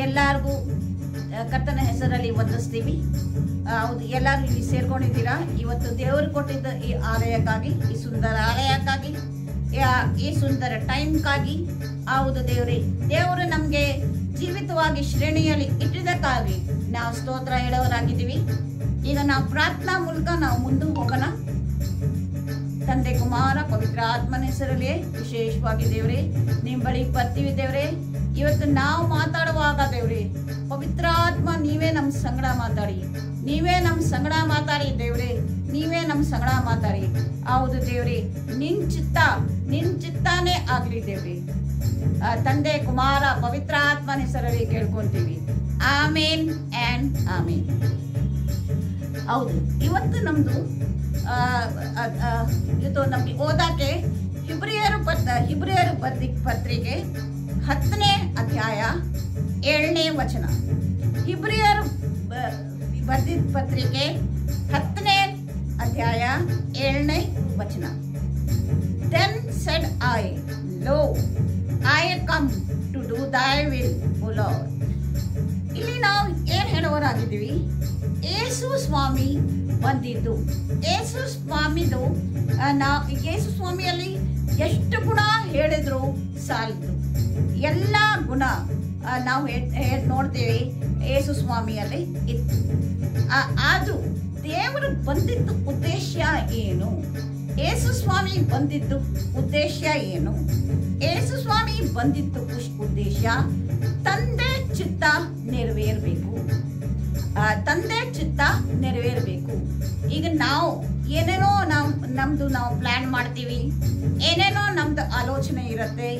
ಎಲ್ಲರಿಗೂ ಕರ್ತನ ಹೆಸರಲ್ಲಿ ವಂದಿಸ್ತೀವಿ. ಹೌದು, ಎಲ್ಲರೂ ಇಲ್ಲಿ ಸೇರ್ಕೊಂಡಿದ್ದೀರಾ. ಇವತ್ತು ದೇವರು ಕೊಟ್ಟಿದ್ದ ಈ ಆಲಯಕ್ಕಾಗಿ, ಈ ಸುಂದರ ಆಲಯಕ್ಕಾಗಿ, ಈ ಸುಂದರ ಟೈಮ್ಗಾಗಿ ಹೌದು ದೇವರು ನಮಗೆ ಜೀವಿತವಾಗಿ ಶ್ರೇಣಿಯಲ್ಲಿ ಇಟ್ಟಿದ್ದಕ್ಕಾಗಿ ನಾವು ಸ್ತೋತ್ರ ಹೇಳೋರಾಗಿದ್ದೀವಿ. ಈಗ ನಾವು ಪ್ರಾರ್ಥನಾ ಮೂಲಕ ನಾವು ಮುಂದೆ ಹೋಗೋಣ. ತಂದೆ, ಕುಮಾರ, ಪವಿತ್ರ ಆತ್ಮನ ಹೆಸರಲ್ಲಿ ವಿಶೇಷವಾಗಿ ದೇವ್ರೆ ನಿಮ್ಮ ಬಳಿ ಬರ್ತೀವಿ ದೇವ್ರೆ. ಇವತ್ತು ನಾವು ಮಾತಾಡುವಾಗ ದೇವ್ರೆ ಪವಿತ್ರ ಆತ್ಮ ನೀವೇ ನಮ್ಮ ಸಂಗಡ ಮಾತಾಡಿ, ನೀವೇ ನಮ್ಮ ಸಂಗಡ ಮಾತಾಡಿ ದೇವ್ರೆ, ನೀವೇ ನಮ್ಮ ಸಂಗಡ ಮಾತಾಡಿ. ಹೌದು ದೇವ್ರೆ, ನಿನ್ ಚಿತ್ತಾನೇ ಆಗ್ಲಿ ದೇವ್ರೆ. ತಂದೆ, ಕುಮಾರ, ಪವಿತ್ರ ಆತ್ಮನ ಹೆಸರಲ್ಲಿ ಕೇಳ್ಕೊಂತೀವಿ. ಆಮೇನ್ ಆ್ಯಂಡ್ ಆಮೇನ್. ಹೌದು, ಇವತ್ತು ನಮ್ದು ಇದು ನಮ್ಗೆ ಓದಾಕೆ ಹಿಬ್ರಿಯರು ಪತ್ರಿಕೆ 10ನೇ ಅಧ್ಯಾಯ 7ನೇ ವಚನ. ಹಿಬ್ರಿಯರು ಬರೆದಿದ್ದ ಪತ್ರಿಕೆ 10ನೇ ಅಧ್ಯಾಯ 7ನೇ ವಚನ. Then said I, Lo, I come to do thy will, O Lord. ಇಲ್ಲಿ ನಾವು ಏನ್ ಹೇಳೋರಾಗಿದ್ದೀವಿ? ಯೇಸು ಸ್ವಾಮಿ ಬಂದಿದ್ದು, ಯೇಸು ಸ್ವಾಮಿದು ಯೇಸು ಸ್ವಾಮಿಯಲ್ಲಿ ಎಷ್ಟು ಗುಣ ಹೇಳಿದ್ರು ಸಾಲದು. ಎಲ್ಲ ಗುಣ ನಾವು ನೋಡ್ತೀವಿ ಯೇಸು ಸ್ವಾಮಿಯಲ್ಲಿ ಇತ್ತು. ಆದ್ರೂ ದೇವರು ಬಂದಿದ್ದು ಉದ್ದೇಶ ಏನು? ಯೇಸು ಸ್ವಾಮಿ ಬಂದಿದ್ದು ಉದ್ದೇಶ ಏನು? ಯೇಸು ಸ್ವಾಮಿ ಬಂದಿದ್ದು ಉದ್ದೇಶ ತಂದೆ ಚಿತ್ತ ನೆರವೇರಬೇಕು. ತಂದೆ ಚಿತ್ತ ನೆರವೇರಬೇಕು. ಈಗ ನಾವು ಏನೇನೋ ನಮ್ದು ಪ್ಲಾನ್ ಮಾಡ್ತೀವಿ, ಏನೇನೋ ನಮ್ದು ಆಲೋಚನೆ ಇರುತ್ತೆ,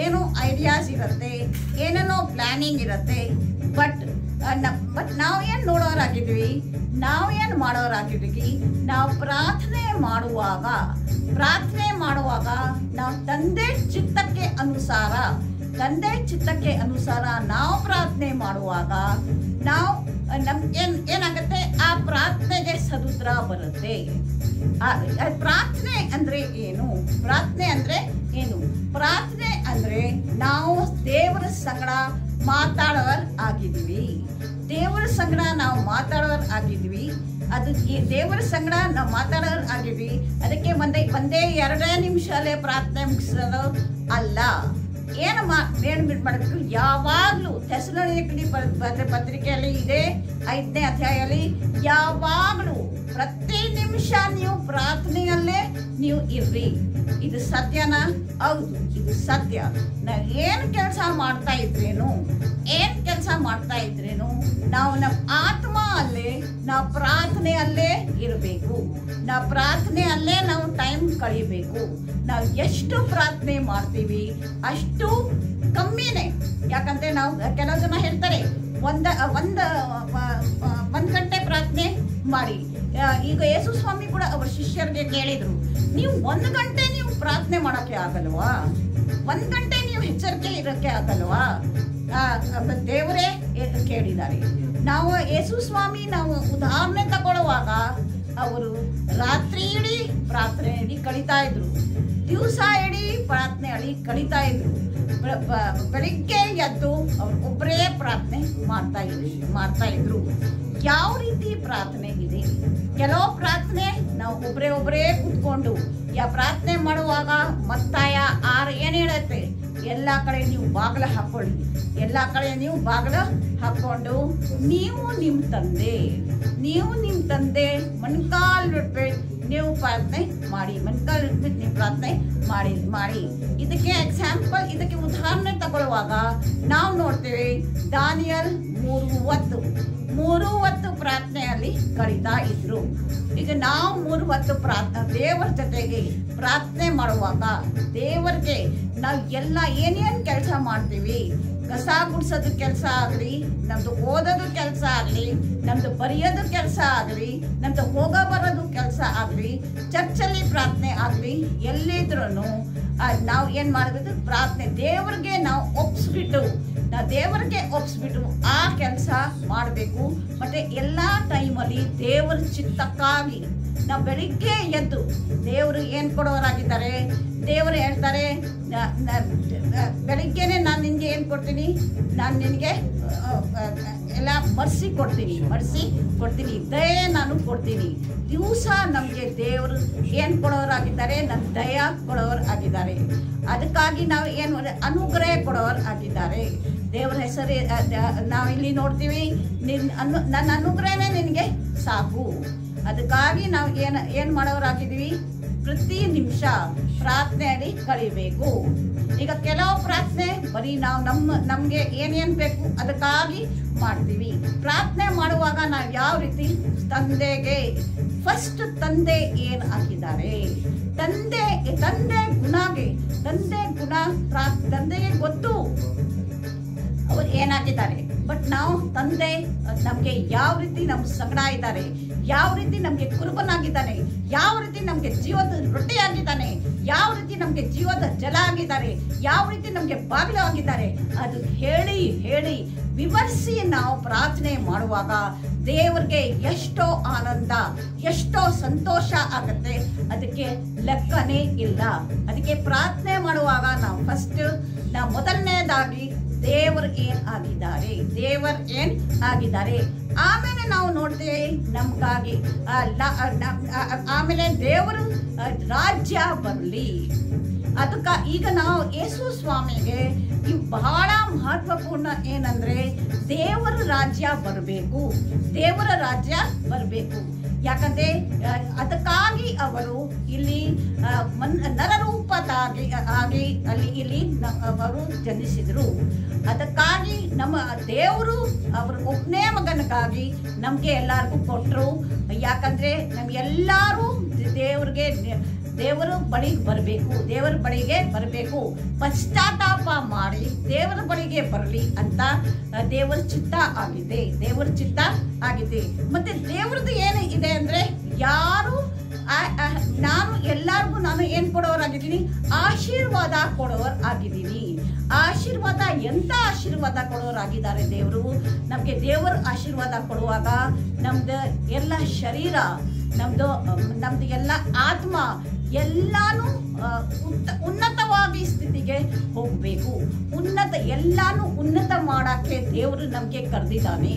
ಏನೋ ಐಡಿಯಾಸ್ ಇರುತ್ತೆ, ಏನೇನೋ ಪ್ಲಾನಿಂಗ್ ಇರುತ್ತೆ. ಬಟ್ ನಾವು ಏನು ಮಾಡೋರಾಗಿದ್ವಿ, ನಾವೇನು ಮಾಡೋರಾಗಿದ್ವಿ, ನಾವು ಪ್ರಾರ್ಥನೆ ಮಾಡುವಾಗ ನಾವು ತಂದೆ ಚಿತ್ತಕ್ಕೆ ಅನುಸಾರ ನಾವು ಪ್ರಾರ್ಥನೆ ಮಾಡುವಾಗ ನಾವು ಏನಾಗುತ್ತೆ, ಆ ಪ್ರಾರ್ಥನೆಗೆ ಸದುತ್ತರ ಬರುತ್ತೆ. ಪ್ರಾರ್ಥನೆ ಅಂದ್ರೆ ಏನು? ಪ್ರಾರ್ಥನೆ ಅಂದ್ರೆ ನಾವು ದೇವರ ಸಂಗಡ ಮಾತಾಡೋರ್ ಆಗಿದ್ದೀವಿ. ಅದು ದೇವರ ಸಂಗಡ ನಾವು ಮಾತಾಡೋರ್ ಆಗಿದ್ವಿ. ಅದಕ್ಕೆ ಒಂದೇ 2 ನಿಮಿಷಲ್ಲೇ ಪ್ರಾರ್ಥನೆ ಮುಗಿಸೋದು ಅಲ್ಲ. ಏನು ಮಾಡಬೇಕು? ಯಾವಾಗ್ಲೂ ಥೆಸಲೋನಿಕೇಯರಿಗೆ ಬರೆದ ಪತ್ರಿಕೆಯಲ್ಲಿ ಇದೆ 5ನೇ ಅಧ್ಯಾಯದಲ್ಲಿ, ಯಾವಾಗ್ಲೂ ಪ್ರತಿ ನಿಮಿಷ ನೀವು ಪ್ರಾರ್ಥನೆಯಲ್ಲೇ ನೀವು ಇರ್ರಿ. ಇದು ಸತ್ಯನಾ? ಹೌದು, ಇದು ಸತ್ಯ. ನಾವು ಏನು ಕೆಲಸ ಮಾಡ್ತಾ ಇದ್ರೇನು ನಾವು ನಮ್ಮ ಆತ್ಮ ಅಲ್ಲೇ, ನಾವು ಪ್ರಾರ್ಥನೆಯಲ್ಲೇ ಇರಬೇಕು. ನಾವು ಟೈಮ್ ಕಳಿಬೇಕು. ನಾವು ಎಷ್ಟು ಪ್ರಾರ್ಥನೆ ಮಾಡ್ತೀವಿ ಅಷ್ಟು ಕಮ್ಮಿನೇ. ಯಾಕಂದ್ರೆ ನಾವು ಕೆಲವು ಜನ ಹೇಳ್ತಾರೆ ಒಂದು ಗಂಟೆ ಪ್ರಾರ್ಥನೆ ಮಾಡಿ. ಈಗ ಯೇಸು ಸ್ವಾಮಿ ಕೂಡ ಅವರ ಶಿಷ್ಯರಿಗೆ ಕೇಳಿದ್ರು, ನೀವು 1 ಗಂಟೆ ನೀವು ಪ್ರಾರ್ಥನೆ ಮಾಡೋಕ್ಕೆ ಆಗಲ್ವಾ? 1 ಗಂಟೆ ನೀವು ಎಚ್ಚರಿಕೆ ಇರೋಕ್ಕೆ ಆಗಲ್ವಾ? ದೇವರೇ ಕೇಳಿದ್ದಾರೆ. ನಾವು ಯೇಸು ಸ್ವಾಮಿ ನಾವು ಉದಾಹರಣೆ ತಗೊಳ್ಳುವಾಗ ಅವರು ರಾತ್ರಿ ಇಡೀ ಪ್ರಾರ್ಥನೆಯಲ್ಲಿ ಕಳೀತಾ ಇದ್ರು, ದಿವಸ ಇಡೀ ಪ್ರಾರ್ಥನೆಯಲ್ಲಿ ಕಳೀತಾ ಇದ್ರು. ಬೆಳಿಗ್ಗೆ ಎದ್ದು ಅವ್ರು ಒಬ್ಬರೇ ಪ್ರಾರ್ಥನೆ ಮಾಡ್ತಾ ಇದ್ರು. ಯಾವ ರೀತಿ ಪ್ರಾರ್ಥನೆ ಇದೆ? ಕೆಲವು ಪ್ರಾರ್ಥನೆ ನಾವು ಒಬ್ಬರೇ ಕೂತ್ಕೊಂಡು ಪ್ರಾರ್ಥನೆ ಮಾಡುವಾಗ ಮತ್ತಾಯ 6 ಏನ್ ಹೇಳುತ್ತೆ, ಎಲ್ಲ ಕಡೆ ನೀವು ಬಾಗಿಲು ಹಾಕೊಂಡು ನೀವು ನಿಮ್ಮ ತಂದೆ ಮಣ್ಕಾಲ್ ಬಿಟ್ಬಿಟ್ಟು ನೀವು ಪ್ರಾರ್ಥನೆ ಮಾಡಿ. ಇದಕ್ಕೆ ಎಕ್ಸಾಂಪಲ್, ಇದಕ್ಕೆ ಉದಾಹರಣೆ ತಗೊಳ್ಳುವಾಗ ನಾವು ನೋಡ್ತೇವೆ ದಾನಿಯಲ್ 3 ಹೊತ್ತು ಪ್ರಾರ್ಥನೆಯಲ್ಲಿ ಕಳೀತಾ ಇದ್ರು. ಈಗ ನಾವು 3 ಹೊತ್ತು ದೇವರ ಜೊತೆಗೆ ಪ್ರಾರ್ಥನೆ ಮಾಡುವಾಗ ದೇವರಿಗೆ ನಾವು ಎಲ್ಲ ಏನೇನು ಕೆಲಸ ಮಾಡ್ತೀವಿ, ಕಸ ಗುಡಿಸೋದು ಕೆಲಸ ಆಗಲಿ, ನಮ್ದು ಓದೋದು ಕೆಲಸ ಆಗಲಿ, ನಮ್ದು ಬರೆಯೋದು ಕೆಲಸ ಆಗಲಿ, ನಮ್ದು ಬರೋದು ಕೆಲಸ ಆಗಲಿ, ಚರ್ಚಲ್ಲಿ ಪ್ರಾರ್ಥನೆ ಆಗಲಿ, ಎಲ್ಲಿದ್ರೂ ನಾವು ಏನು ಮಾಡಬೇಕು? ಪ್ರಾರ್ಥನೆ ದೇವರಿಗೆ ನಾವು ಒಪ್ಪಿಸ್ಬಿಟ್ಟು ಆ ಕೆಲಸ ಮಾಡಬೇಕು. ಮತ್ತೆ ಎಲ್ಲ ಟೈಮಲ್ಲಿ ದೇವರ ಚಿತ್ತಕ್ಕಾಗಿ ನಾವು ಬೆಳಿಗ್ಗೆ ಎದ್ದು ದೇವರು ಏನು ಕೊಡೋರಾಗಿದ್ದಾರೆ, ದೇವರು ಹೇಳ್ತಾರೆ ಬೆಳಿಗ್ಗೆನೆ ನಾನು ನಿನಗೆ ಏನು ಕೊಡ್ತೀನಿ, ನಾನು ನಿನಗೆ ಎಲ್ಲ ಮರ್ಸಿ ಕೊಡ್ತೀನಿ, ದಯೆ ನಾನು ಕೊಡ್ತೀನಿ. ದಿವಸ ನಮಗೆ ದೇವರು ಏನು ಕೊಡೋರಾಗಿದ್ದಾರೆ, ನಮ್ಮ ದಯ ಕೊಡೋರು ಆಗಿದ್ದಾರೆ. ಅದಕ್ಕಾಗಿ ನಾವು ಏನು ಅನುಗ್ರಹ ಕೊಡೋರು ಆಗಿದ್ದಾರೆ. ದೇವರ ಹೆಸರು ನಾವಿಲ್ಲಿ ನೋಡ್ತೀವಿ, ನನ್ನ ಅನುಗ್ರಹನೇ ನಿನಗೆ ಸಾಕು. ಅದಕ್ಕಾಗಿ ನಾವು ಏನು ಮಾಡೋರಾಗಿದ್ದೀವಿ, ಪ್ರತಿ ನಿಮಿಷ ಪ್ರಾರ್ಥನೆಯಲ್ಲಿ ಕಳಿಬೇಕು. ಈಗ ಕೆಲವು ಪ್ರಾರ್ಥನೆ ಬರೀ ನಾವು ನಮಗೆ ಏನೇನು ಬೇಕು ಅದಕ್ಕಾಗಿ ಮಾಡ್ತೀವಿ. ಪ್ರಾರ್ಥನೆ ಮಾಡುವಾಗ ನಾವು ಯಾವ ರೀತಿ ತಂದೆಗೆ ಫಸ್ಟ್ ತಂದೆ ಏನು ಹಾಕಿದ್ದಾರೆ, ತಂದೆ ತಂದೆಗೆ ಗೊತ್ತು ಅವ್ರು ಏನಾಗಿದ್ದಾರೆ. ಬಟ್ ನಾವು ತಂದೆ ನಮಗೆ ಯಾವ ರೀತಿ ನಮ್ಮ ಸಂಗಡ ಇದ್ದಾರೆ, ಯಾವ ರೀತಿ ನಮಗೆ ಕುರುಬನಾಗಿದ್ದಾನೆ, ಯಾವ ರೀತಿ ನಮಗೆ ಜೀವದ ರೊಟ್ಟಿ ಆಗಿದ್ದಾನೆ, ಯಾವ ರೀತಿ ನಮಗೆ ಜೀವದ ಜಲ ಆಗಿದ್ದಾರೆ, ಯಾವ ರೀತಿ ನಮಗೆ ಬಾಗಿಲು ಆಗಿದ್ದಾರೆ, ಅದು ಹೇಳಿ ವಿವರಿಸಿ ನಾವು ಪ್ರಾರ್ಥನೆ ಮಾಡುವಾಗ ದೇವರಿಗೆ ಎಷ್ಟೋ ಆನಂದ, ಎಷ್ಟೋ ಸಂತೋಷ ಆಗುತ್ತೆ. ಅದಕ್ಕೆ ಲೆಕ್ಕನೇ ಇಲ್ಲ. ಅದಕ್ಕೆ ಪ್ರಾರ್ಥನೆ ಮಾಡುವಾಗ ನಾವು ಮೊದಲನೇದಾಗಿ ದೇವರು ಏನ್ ಆಗಿದ್ದಾರೆ, ಆಮೇಲೆ ನಾವು ನೋಡ್ತೇವೆ ನಮ್ಗಾಗಿ ಆಮೇಲೆ ದೇವರು ರಾಜ್ಯ ಬರಲಿ. ಈಗ ನಾವು ಯೇಸು ಸ್ವಾಮಿಗೆ ಬಹಳ ಮಹತ್ವಪೂರ್ಣ ಏನಂದ್ರೆ ದೇವರ ರಾಜ್ಯ ಬರಬೇಕು. ಯಾಕಂದ್ರೆ ಅದಕ್ಕಾಗಿ ಅವರು ಇಲ್ಲಿ ನರರೂಪದಾಗಿ ಇಲ್ಲಿ ಅವರು ಜನಿಸಿದ್ರು. ಅದಕ್ಕಾಗಿ ನಮ್ಮ ದೇವರು ಅವರ ಒಬ್ಬನೇ ಮಗನಿಗಾಗಿ ನಮ್ಗೆ ಎಲ್ಲರಿಗೂ ಕೊಟ್ಟರು. ಯಾಕಂದ್ರೆ ನಮ್ಗೆಲ್ಲರೂ ದೇವರ ಬಳಿಗೆ ಬರಬೇಕು, ಪಶ್ಚಾತ್ತಾಪ ಮಾಡಿ ದೇವರ ಬಳಿಗೆ ಬರಲಿ ಅಂತ ದೇವರ ಚಿತ್ತ ಆಗಿದೆ. ಮತ್ತೆ ದೇವರದ್ದು ಏನು ಇದೆ ಅಂದ್ರೆ ನಾನು ಏನ್ ಕೊಡೋರಾಗಿದ್ದೀನಿ, ಆಶೀರ್ವಾದ ಕೊಡೋರಾಗಿದ್ದೀನಿ. ಎಂತ ಆಶೀರ್ವಾದ ಕೊಡೋರಾಗಿದ್ದಾರೆ ದೇವರು ನಮ್ಗೆ. ದೇವರ ಆಶೀರ್ವಾದ ಕೊಡುವಾಗ ನಮ್ದು ಎಲ್ಲ ಶರೀರ, ನಮ್ದು ಎಲ್ಲ ಆತ್ಮ ಎಲ್ಲಾನು ಉನ್ನತವಾಗಿ ಸ್ಥಿತಿಗೆ ಹೋಗ್ಬೇಕು. ಎಲ್ಲಾನು ಉನ್ನತ ಮಾಡಕ್ಕೆ ದೇವರು ನಮ್ಗೆ ಕರೆದಿದ್ದಾನೆ.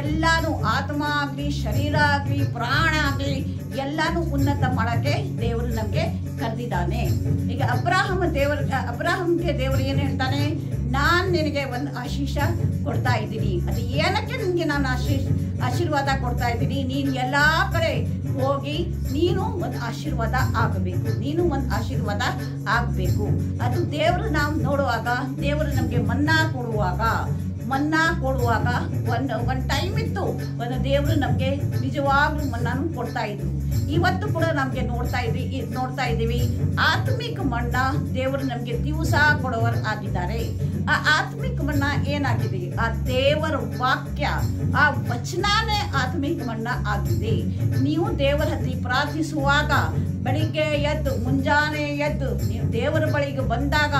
ಎಲ್ಲಾನು ಆತ್ಮ ಆಗ್ಲಿ, ಶರೀರ ಆಗ್ಲಿ, ಪ್ರಾಣ ಆಗ್ಲಿ ಎಲ್ಲಾನು ಉನ್ನತ ಮಾಡಕ್ಕೆ ದೇವರು ನಮ್ಗೆ ಕರೆದಿದ್ದಾನೆ. ಈಗ ಅಬ್ರಾಹಂಗೆ ದೇವರು ಏನ್ ಹೇಳ್ತಾನೆ, ನಾನ್ ನಿನಗೆ ಒಂದು ಆಶೀಷ ಕೊಡ್ತಾ ಇದ್ದೀನಿ. ಅದು ಏನಕ್ಕೆ ನಿನ್ಗೆ ನಾನು ಆಶೀರ್ವಾದ ಕೊಡ್ತಾ ಇದ್ದೀನಿ, ನೀನು ಎಲ್ಲಾ ಕಡೆ ಹೋಗಿ ನೀನು ಒಂದು ಆಶೀರ್ವಾದ ಆಗಬೇಕು. ಅದು ದೇವರು ನಾವು ನೋಡುವಾಗ, ದೇವರು ನಮ್ಗೆ ಮನ್ನಾ ಕೊಡುವಾಗ ಒಂದು ಟೈಮ್ ಇತ್ತು, ಒಂದು ದೇವರು ನಮ್ಗೆ ನಿಜವಾಗ್ಲೂ ಮನ್ನಾನು ಕೊಡ್ತಾ ಇದ್ರು. ಇವತ್ತು ಕೂಡ ನಮ್ಗೆ ನೋಡ್ತಾ ಇದ್ದೀವಿ ಆತ್ಮಿಕ ಮಣ್ಣ ದೇವರು ನಮ್ಗೆ ದಿವಸ ಕೊಡುವರು ಆಗಿದ್ದಾರೆ. ಆ ಆತ್ಮಿಕ ಮಣ್ಣ ಏನಾಗಿದೆ, ಆ ದೇವರ ವಾಕ್ಯ, ಆ ವಚನನೇ ಆತ್ಮಿಕ ಮಣ್ಣ ಆಗಿದೆ. ನೀವು ದೇವರ ಹತ್ತಿ ಪ್ರಾರ್ಥಿಸುವಾಗ ಬೆಳಿಗ್ಗೆ ಎದ್ದು, ಮುಂಜಾನೆ ಎದ್ದು ನೀವು ದೇವರ ಬಳಿಗೆ ಬಂದಾಗ,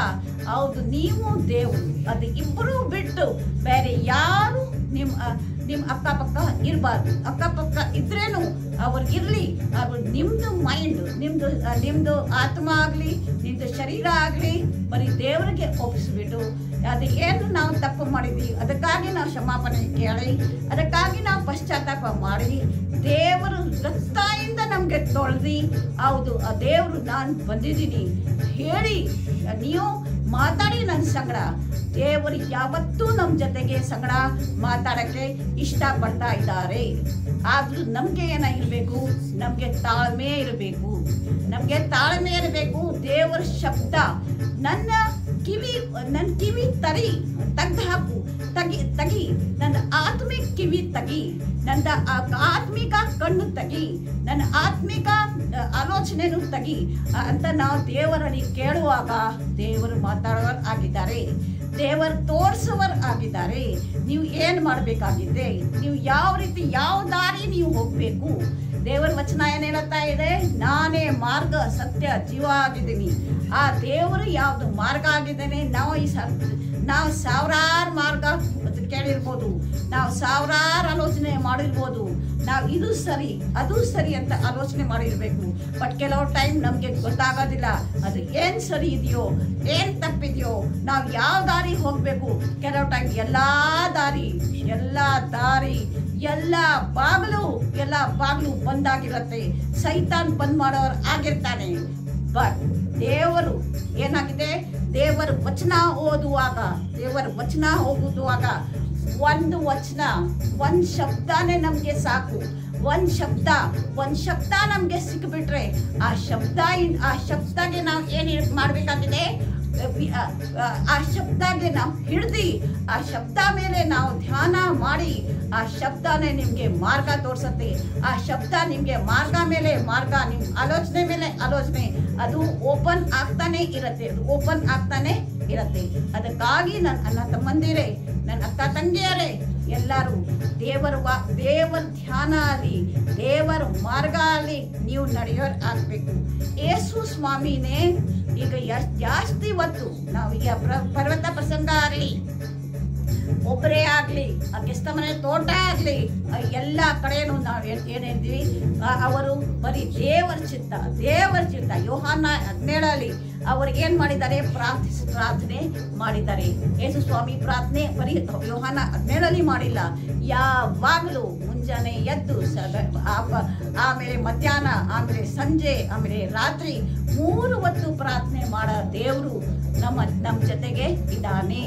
ಹೌದು ನೀವು ದೇವರು, ಅದು ಇಬ್ಬರು ಬಿಟ್ಟು ಬೇರೆ ಯಾರು ನಿಮ್ಮ ಅಕ್ಕಪಕ್ಕ ಇರಬಾರ್ದು. ಅಕ್ಕಪಕ್ಕ ಇದ್ರೇನು ಅವ್ರಿಗಿರ್ಲಿ, ಅವ್ರು ನಿಮ್ದು ಮೈಂಡ್, ನಿಮ್ದು ಆತ್ಮ ಆಗ್ಲಿ, ನಿಮ್ದು ಶರೀರ ಆಗ್ಲಿ ಬರೀ ದೇವರಿಗೆ ಒಪ್ಪಿಸ್ಬಿಟ್ಟು, ಅದು ಏನು ನಾವು ತಪ್ಪು ಮಾಡಿದ್ವಿ ಅದಕ್ಕಾಗಿ ನಾವು ಕ್ಷಮಾಪಣೆ ಕೇಳಿ, ಅದಕ್ಕಾಗಿ ನಾವು ಪಶ್ಚಾತ್ತಾಪ ಮಾಡಿ ದೇವರು ರಕ್ತದಿಂದ ನಮ್ಗೆ ತೊಳೆದಿ, ಹೌದು ಆ ದೇವರು ನಾನು ಬಂದಿದ್ದೀನಿ ಹೇಳಿ ನೀವು ಮಾತಾಡಿ ನನ್ನ ಸಂಗಡ. ದೇವರು ಯಾವತ್ತೂ ನಮ್ಮ ಜೊತೆಗೆ ಸಂಗಡ ಮಾತಾಡಕ್ಕೆ ಇಷ್ಟಪಡ್ತಾ ಇದ್ದಾರೆ. ಆದ್ರೂ ನಮ್ಗೆ ಏನಾಗಿರ್ಬೇಕು, ನಮ್ಗೆ ತಾಳ್ಮೆ ಇರಬೇಕು. ದೇವರ ಶಬ್ದ ನನ್ನ ಕಿವಿ ತೆಗ್ದು ಹಾಕು, ತಗಿ ನನ್ನ ಆತ್ಮಿಕ ಕಿವಿ ತೆಗಿ, ನನ್ನ ಆತ್ಮಿಕ ಕಣ್ಣು ತೆಗಿ, ನನ್ನ ಆತ್ಮಿಕ ಆಲೋಚನೆನೂ ತೆಗಿ ಅಂತ ನಾವು ದೇವರಲ್ಲಿ ಕೇಳುವಾಗ ದೇವರು ಮಾತಾಡೋರು ಆಗಿದ್ದಾರೆ, ದೇವರು ತೋರಿಸುವರು ಆಗಿದ್ದಾರೆ. ನೀವು ಏನು ಮಾಡಬೇಕಾಗಿದೆ, ನೀವು ಯಾವ ರೀತಿ ಯಾವ ದಾರಿ ನೀವು ಹೋಗ್ಬೇಕು. ದೇವರ ವಚನ ಏನ್ ಹೇಳ್ತಾ ಇದೆ, ನಾನೇ ಮಾರ್ಗ ಸತ್ಯ ಜೀವ ಆಗಿದ್ದೀನಿ. ಆ ದೇವರು ಯಾವುದು ಮಾರ್ಗ ಆಗಿದ್ದಾನೆ. ನಾವು ಸಾವಿರಾರು ಮಾರ್ಗ ಕೇಳಿರ್ಬೋದು, ನಾವು ಸಾವಿರಾರು ಆಲೋಚನೆ ಮಾಡಿರ್ಬೋದು, ನಾವು ಇದು ಸರಿ ಅದು ಸರಿ ಅಂತ ಆಲೋಚನೆ ಮಾಡಿರ್ಬೇಕು. ಬಟ್ ಕೆಲವು ಟೈಮ್ ನಮಗೆ ಗೊತ್ತಾಗೋದಿಲ್ಲ ಅದು ಏನ್ ಸರಿ ಇದೆಯೋ ಏನ್ ತಪ್ಪಿದೆಯೋ, ನಾವು ಯಾವ ದಾರಿ ಹೋಗ್ಬೇಕು. ಕೆಲವು ಟೈಮ್ ಎಲ್ಲಾ ದಾರಿ ಎಲ್ಲ ಬಾಗಿಲು ಬಂದಾಗಿರತ್ತೆ, ಸೈತಾನ್ ಬಂದ್ ಮಾಡೋರು ಆಗಿರ್ತಾನೆ. ಬಟ್ ದೇವರು ಏನಾಗಿದೆ, ದೇವರ ವಚನ ಓದುವಾಗ ಒಂದು ವಚನ, ಒಂದು ಶಬ್ದನೇ ನಮ್ಗೆ ಸಾಕು. ಒಂದ್ ಶಬ್ದ ನಮ್ಗೆ ಸಿಕ್ಬಿಟ್ರೆ ಆ ಶಬ್ದಗೆ ನಾವು ಏನ್ ಮಾಡ್ಬೇಕಾಗಿದೆ, ಆ ಶಬ್ದಗೆ ನಾವು ಹಿಡ್ದು ಆ ಶಬ್ದ ಮೇಲೆ ನಾವು ಧ್ಯಾನ ಮಾಡಿ ಆ ಶಬ್ದನೇ ನಿಮ್ಗೆ ಮಾರ್ಗ ತೋರ್ಸತ್ತೆ. ಆ ಶಬ್ದ ನಿಮ್ಗೆ ಮಾರ್ಗ ಮೇಲೆ ಮಾರ್ಗ, ನಿಮ್ ಆಲೋಚನೆ ಮೇಲೆ ಆಲೋಚನೆ, ಅದು ಓಪನ್ ಆಗ್ತಾನೆ ಇರತ್ತೆ. ಅದಕ್ಕಾಗಿ ನನ್ನ ಅಣ್ಣ ತಮ್ಮಂದಿರೇ, ನನ್ನ ಅಕ್ಕ ತಂಗಿಯರೇ, ಎಲ್ಲರೂ ದೇವರ ಧ್ಯಾನ ಅಲ್ಲಿ, ದೇವರ ಮಾರ್ಗ ಅಲ್ಲಿ ನೀವು ನಡೆಯೋರು ಆಗ್ಬೇಕು. ಯೇಸು ಸ್ವಾಮಿನೇ ಈಗ ಜಾಸ್ತಿ ಹೊತ್ತು ನಾವು ಈಗ ಪರ್ವತ ಪ್ರಸಂಗ ಆಗ್ಲಿ, ಒಬ್ಬರೇ ಆಗ್ಲಿ, ಆ ಕೆಸ್ತಮನೆ ತೋಟ ಆಗ್ಲಿ, ಎಲ್ಲ ಕಡೆನೂ ನಾವು ಏನ್ ಹೇಳ್ತೀವಿ, ಅವರು ಬರೀ ದೇವರ ಚಿತ್ತ. ಯೋಹಾನ 17 ಅವರು ಏನ್ ಮಾಡಿದ್ದಾರೆ, ಪ್ರಾರ್ಥನೆ ಮಾಡಿದ್ದಾರೆ. ಯೇಸು ಸ್ವಾಮಿ ಪ್ರಾರ್ಥನೆ ಬರೀ ಯೋಹಾನ 17 ಮಾಡಿಲ್ಲ, ಯಾವಾಗಲೂ ಮುಂಜಾನೆ ಎದ್ದು ಆಮೇಲೆ ಮಧ್ಯಾಹ್ನ, ಆಮೇಲೆ ಸಂಜೆ, ಆಮೇಲೆ ರಾತ್ರಿ 3 ಹೊತ್ತು ಪ್ರಾರ್ಥನೆ ಮಾಡೋ ದೇವರು ನಮ್ಮ ಜೊತೆಗೆ ಇದ್ದಾನೆ.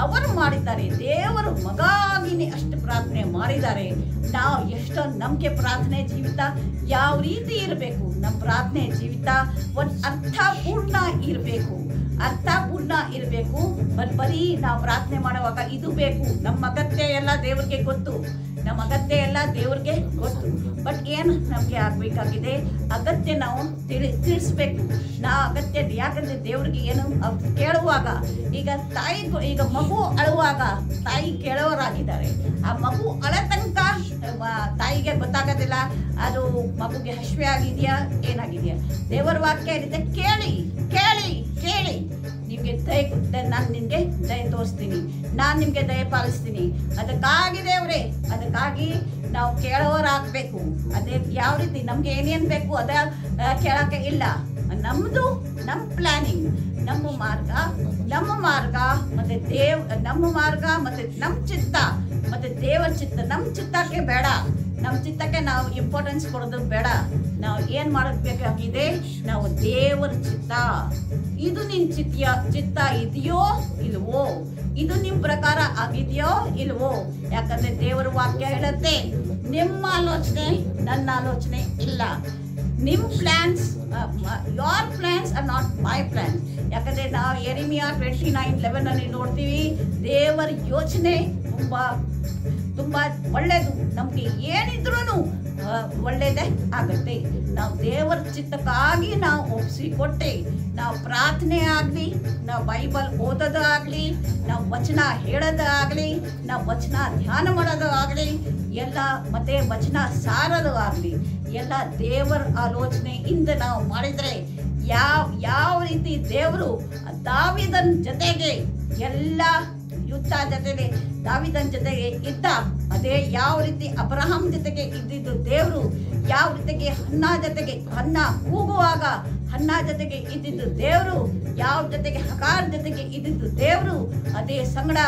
ಅವರು ಮಾಡಿದ್ದಾರೆ, ದೇವರು ಮಗಾಗಿನೇ ಅಷ್ಟು ಪ್ರಾರ್ಥನೆ ಮಾಡಿದ್ದಾರೆ. ನಾವು ಎಷ್ಟೊಂದು ನಮ್ಗೆ ಪ್ರಾರ್ಥನೆ ಜೀವಿತ ಯಾವ ರೀತಿ ಇರಬೇಕು, ನಮ್ಮ ಪ್ರಾರ್ಥನೆ ಜೀವಿತ ಒಂದು ಅರ್ಥಪೂರ್ಣ ಇರಬೇಕು. ಬರೀ ನಾವು ಪ್ರಾರ್ಥನೆ ಮಾಡುವಾಗ ಇದು ಬೇಕು, ನಮ್ಮ ಅಗತ್ಯ ಎಲ್ಲ ದೇವ್ರಿಗೆ ಗೊತ್ತು. ಬಟ್ ಏನು ನಮ್ಗೆ ಆಗ್ಬೇಕಾಗಿದೆ, ಅಗತ್ಯ ನಾವು ತಿಳಿಸ್ಬೇಕು. ಅಗತ್ಯ ಯಾಕಂದ್ರೆ ದೇವ್ರಿಗೆ ಏನು ಕೇಳುವಾಗ, ಈಗ ಮಗು ಅಳುವಾಗ ತಾಯಿ ಕೇಳೋರಾಗಿದ್ದಾರೆ. ಆ ಮಗು ಅಳ ತನಕ ತಾಯಿಗೆ ಗೊತ್ತಾಗೋದಿಲ್ಲ ಅದು ಮಗುಗೆ ಹಸಿವೆ ಆಗಿದೆಯಾ ಏನಾಗಿದೆಯಾ. ದೇವರ ವಾಕ್ಯ ಇರುತ್ತೆ, ಕೇಳಿ ನಿಮ್ಗೆ ನಾನು ನಿಮ್ಗೆ ದಯ ತೋರಿಸ್ತೀನಿ, ನಾನು ನಿಮ್ಗೆ ದಯ ಪಾಲಿಸ್ತೀನಿ. ಅದಕ್ಕಾಗಿ ನಾವು ಕೇಳೋರಾಗಬೇಕು. ಅದೇ ಯಾವ ರೀತಿ ನಮ್ಗೆ ಏನೇನ್ ಬೇಕು ಅದ ಕೇಳಕ್ಕೆ ಇಲ್ಲ. ನಮ್ಮ ಪ್ಲಾನಿಂಗ್, ನಮ್ಮ ಮಾರ್ಗ ಮತ್ತೆ ನಮ್ಮ ಮಾರ್ಗ ಮತ್ತೆ ನಮ್ಮ ಚಿತ್ತ ಮತ್ತೆ ದೇವರ ಚಿತ್ತ. ನಮ್ಮ ಚಿತ್ತಕ್ಕೆ ಬೇಡ, ನಮ್ಮ ಚಿತ್ತಕ್ಕೆ ನಾವು ಇಂಪಾರ್ಟೆನ್ಸ್ ಕೊಡೋದು ಬೇಡ. ನಾವು ಏನ್ ಮಾಡಬೇಕಾಗಿದೆ, ನಾವು ದೇವರ ಚಿತ್ತ. ಇದು ನಿನ್ ಚಿತ್ತ ಇದೆಯೋ ಇಲ್ವೋ, ಇದು ನಿಮ್ ಪ್ರಕಾರ ಆಗಿದೆಯೋ ಇಲ್ವೋ. ಯಾಕಂದ್ರೆ ದೇವರ ವಾಕ್ಯ ಹೇಳುತ್ತೆ, ನಿಮ್ಮ ಆಲೋಚನೆ ನನ್ನ ಆಲೋಚನೆ ಇಲ್ಲ. ನಿಮ್ plans, your plans are not my plans. ಯಾಕಂದ್ರೆ ನಾವು ಯೆರೆಮೀಯ 29:11 ನೋಡ್ತೀವಿ, ದೇವರ ಯೋಚನೆ ತುಂಬಾ ಒಳ್ಳೇದು. ನಮ್ಗೆ ಏನಿದ್ರು ಒಳ್ಳೇದೇ ಆಗತ್ತೆ. ನಾವು ದೇವರ ಚಿತ್ತಕ್ಕಾಗಿ ನಾವು ಒಪ್ಪಿಸಿಕೊಟ್ಟೆ, ನಾವು ಪ್ರಾರ್ಥನೆ ಆಗ್ಲಿ, ನಾವು ಬೈಬಲ್ ಓದೋದು ಆಗ್ಲಿ, ನಾವು ವಚನ ಹೇಳೋದು ಆಗ್ಲಿ, ನಾವು ವಚನ ಧ್ಯಾನ ಮಾಡೋದು ಆಗ್ಲಿ, ಎಲ್ಲ ಮತ್ತೆ ವಚನ ಸಾರೋದು ಆಗ್ಲಿ, ಎಲ್ಲ ದೇವರ ಆಲೋಚನೆಯಿಂದ ನಾವು ಮಾಡಿದ್ರೆ ಯಾವ ರೀತಿ ದೇವರು ದಾವೀದನ ಜೊತೆಗೆ ಎಲ್ಲ ಯುದ್ಧ ಜೊತೆಗೆ ದಾವೀದನ ಜೊತೆಗೆ ಇದ್ದ, ಅದೇ ಯಾವ ರೀತಿ ಅಬ್ರಹಾಂ ಜೊತೆಗೆ ಇದ್ದಿದ್ದು ದೇವರು, ಯಾವ ರೀತಿಗೆ ಹನ್ನ ಕೂಗುವಾಗ ಹನ್ನ ಜೊತೆಗೆ ಇದ್ದಿದ್ದು ದೇವರು, ಯಾವ ಜೊತೆಗೆ ಹಕಾರ್ ಜೊತೆಗೆ ಇದ್ದಿದ್ದು ದೇವರು, ಅದೇ ಸಂಗಡ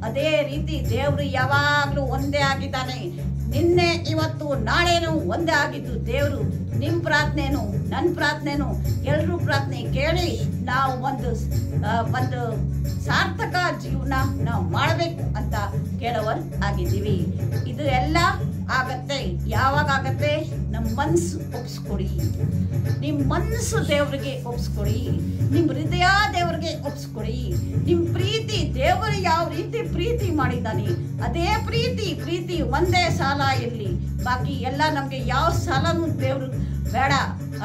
ಅದೇ ರೀತಿ ದೇವರು ಯಾವಾಗ್ಲೂ ಒಂದೇ ಆಗಿದ್ದಾನೆ. ನಿನ್ನೆ ಇವತ್ತು ನಾಳೆನೂ ಒಂದೇ ಆಗಿದ್ದು ದೇವರು. ನಿಮ್ ಪ್ರಾರ್ಥನೆನು ನನ್ನ ಪ್ರಾರ್ಥನೆನು ಎಲ್ಲರೂ ಪ್ರಾರ್ಥನೆ ಕೇಳಿ ನಾವು ಒಂದು ಸಾರ್ಥಕ ಜೀವನ ನಾವು ಮಾಡಬೇಕು ಅಂತ ಕೇಳೋರು ಆಗಿದ್ದೀವಿ. ಇದು ಎಲ್ಲ ಆಗತ್ತೆ. ಯಾವಾಗ ಆಗತ್ತೆ? ನಮ್ಮ ಮನಸ್ಸು ಒಪ್ಸ್ಕೊಡಿ. ನಿಮ್ಮ ಮನಸ್ಸು ದೇವರಿಗೆ ಒಪ್ಸ್ಕೊಡಿ, ನಿಮ್ಮ ಹೃದಯ ದೇವರಿಗೆ ಒಪ್ಸ್ಕೊಡಿ. ನಿಮ್ಮ ಪ್ರೀತಿ, ದೇವರು ಯಾವ ರೀತಿ ಪ್ರೀತಿ ಮಾಡಿದ್ದಾನೆ ಅದೇ ಪ್ರೀತಿ ಒಂದೇ ಸಾಲ ಇರಲಿ. ಬಾಕಿ ಎಲ್ಲ ನಮ್ಗೆ ಯಾವ ಸಾಲನೂ ದೇವರು ಬೇಡ.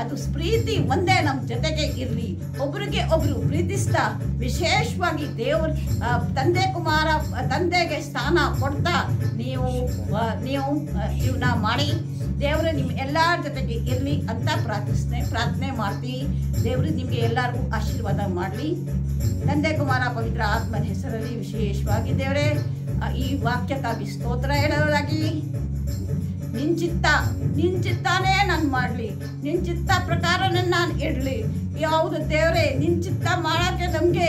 ಅದು ಪ್ರೀತಿ ಒಂದೇ ನಮ್ಮ ಜೊತೆಗೆ ಇರಲಿ. ಒಬ್ರಿಗೆ ಒಬ್ರು ಪ್ರೀತಿಸ್ತಾ ವಿಶೇಷವಾಗಿ ದೇವ್ರ ತಂದೆಗೆ ಸ್ಥಾನ ಕೊಡ್ತಾ ನೀವು ಇವನ್ನ ಮಾಡಿ ದೇವರು ನಿಮ್ಮ ಎಲ್ಲರ ಜೊತೆಗೆ ಇರಲಿ ಅಂತ ಪ್ರಾರ್ಥನೆ ಮಾಡ್ತೀವಿ. ದೇವರು ನಿಮಗೆ ಎಲ್ಲರಿಗೂ ಆಶೀರ್ವಾದ ಮಾಡಲಿ. ತಂದೆ ಕುಮಾರ ಪವಿತ್ರ ಆತ್ಮನ ಹೆಸರಲ್ಲಿ ವಿಶೇಷವಾಗಿ ದೇವರೇ ಈ ವಾಕ್ಯಕ್ಕಾಗಿ ಸ್ತೋತ್ರ ಹೇಳೋದಾಗಿ ನಿನ್ನ ಚಿತ್ತಾನೇ ನಾನು ಮಾಡಲಿ, ನಿನ್ನ ಚಿತ್ತ ಪ್ರಕಾರನೇ ನಾನು ಇಡಲಿ. ಯಾವುದು ದೇವರೇ ನಿನ್ನ ಚಿತ್ತ ಮಾಡೋಕ್ಕೆ ನಮಗೆ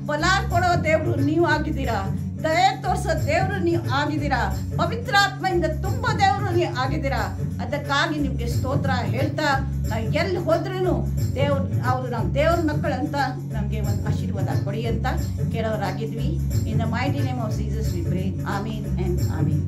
ಬಲ ಕೊಡೋ ದೇವರು ನೀವು ಆಗಿದ್ದೀರಾ, ದಯೆ ತೋರಿಸೋ ದೇವರು ನೀವು ಆಗಿದ್ದೀರಾ, ಪವಿತ್ರಾತ್ಮೆಯಿಂದ ತುಂಬ ದೇವರು ನೀವು ಆಗಿದ್ದೀರಾ. ಅದಕ್ಕಾಗಿ ನಿಮಗೆ ಸ್ತೋತ್ರ ಹೇಳ್ತಾ ನಾವು ಎಲ್ಲಿ ಹೋದ್ರೂ ನಾವು ದೇವ್ರ ಮಕ್ಕಳಂತ ನಮಗೆ ಒಂದು ಆಶೀರ್ವಾದ ಕೊಡಿ ಅಂತ ಕೇಳೋರಾಗಿದ್ವಿ. In the mighty name of Jesus we pray. Amen and ಆಮೀನ್.